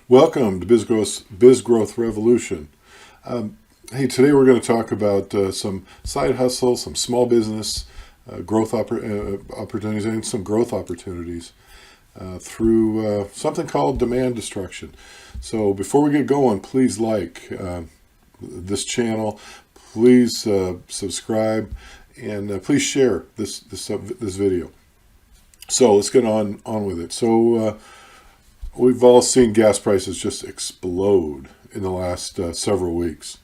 Welcome to Biz Growth Revolution. Hey, today we're going to talk about some side hustle, some small business opportunities, and some growth opportunities through something called demand destruction. So before we get going, please like this channel, please subscribe, and please share this video. So let's get on with it. So we've all seen gas prices just explode in the last several weeks.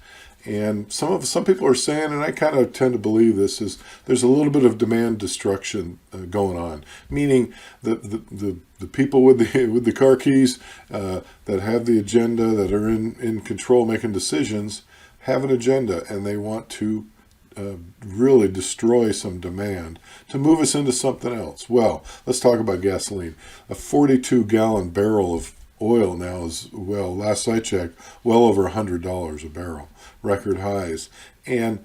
And some people are saying, and I kind of tend to believe this, is there's a little bit of demand destruction going on, meaning that the people with the car keys that have the agenda, that are in control making decisions, have an agenda, and they want to really destroy some demand to move us into something else. Well, let's talk about gasoline. A 42-gallon barrel of oil now is, well, last I checked, well over $100 a barrel, record highs. And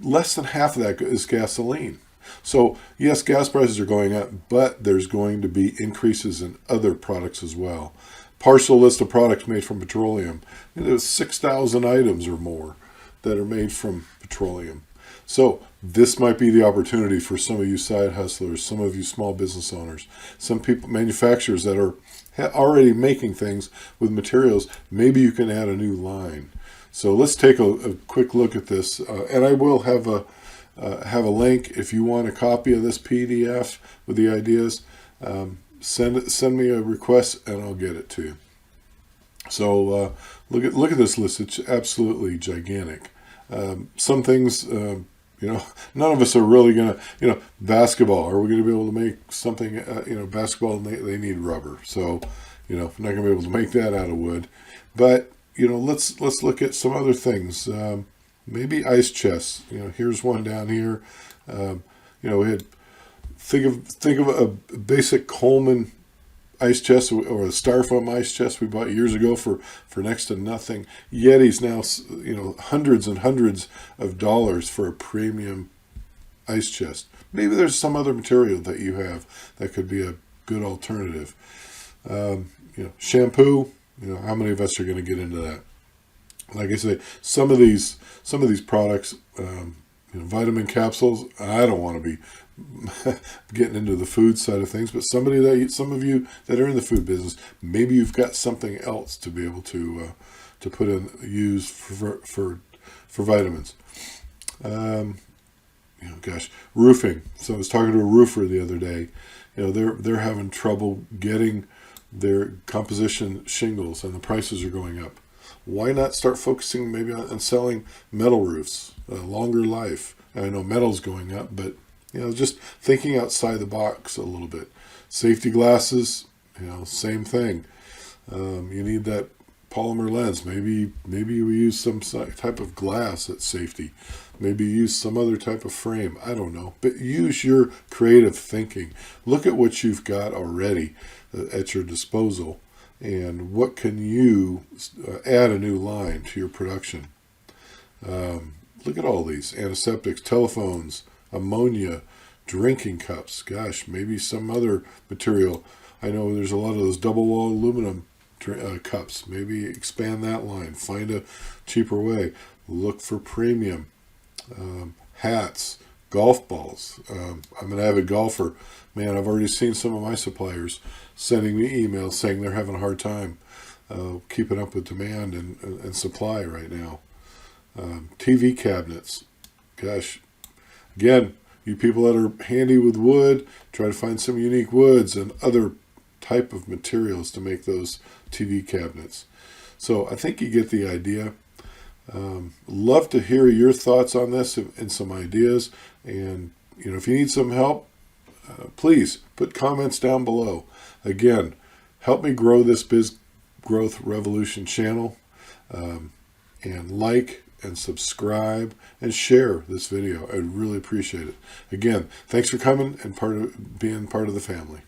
less than half of that is gasoline. So yes, gas prices are going up, but there's going to be increases in other products as well. Partial list of products made from petroleum. There's 6,000 items or more that are made from petroleum. So this might be the opportunity for some of you side hustlers, some of you small business owners, some people, manufacturers that are already making things with materials. Maybe you can add a new line. So let's take a quick look at this, and I will have a link if you want a copy of this PDF with the ideas. Send me a request and I'll get it to you. So look at this list. It's absolutely gigantic. Some things, none of us are really going to, basketball. Are we going to be able to make something, basketball, and they need rubber. So, we're not going to be able to make that out of wood. But, let's look at some other things. Maybe ice chests. Here's one down here. We had, think of a basic Coleman ice chest or a styrofoam ice chest we bought years ago for next to nothing. Yeti's now, hundreds and hundreds of dollars for a premium ice chest. Maybe there's some other material that you have that could be a good alternative. Shampoo. How many of us are going to get into that? Like I say, some of these products, vitamin capsules. I don't want to be getting into the food side of things, but some of you that are in the food business, maybe you've got something else to be able to put in, use for vitamins. Roofing. So I was talking to a roofer the other day. They're having trouble getting their composition shingles, and the prices are going up. Why not start focusing maybe on selling metal roofs, longer life? I know metal's going up, but just thinking outside the box a little bit. Safety glasses, same thing. You need that polymer lens. Maybe we use some type of glass at safety. Maybe use some other type of frame. I don't know. But use your creative thinking. Look at what you've got already at your disposal, and what can you add a new line to your production. Look at all these antiseptics, telephones, ammonia, drinking cups. Gosh, maybe some other material. I know there's a lot of those double wall aluminum cups. Maybe expand that line. Find a cheaper way. Look for premium. Hats, golf balls. I'm an avid golfer. Man, I've already seen some of my suppliers sending me emails saying they're having a hard time keeping up with demand and supply right now. TV cabinets. Gosh, again, you people that are handy with wood, try to find some unique woods and other type of materials to make those TV cabinets. So I think you get the idea. Love to hear your thoughts on this and some ideas. And, if you need some help, please put comments down below. Again, help me grow this Biz Growth Revolution channel, and like and subscribe and share this video. I'd really appreciate it. Again, thanks for coming and being part of the family.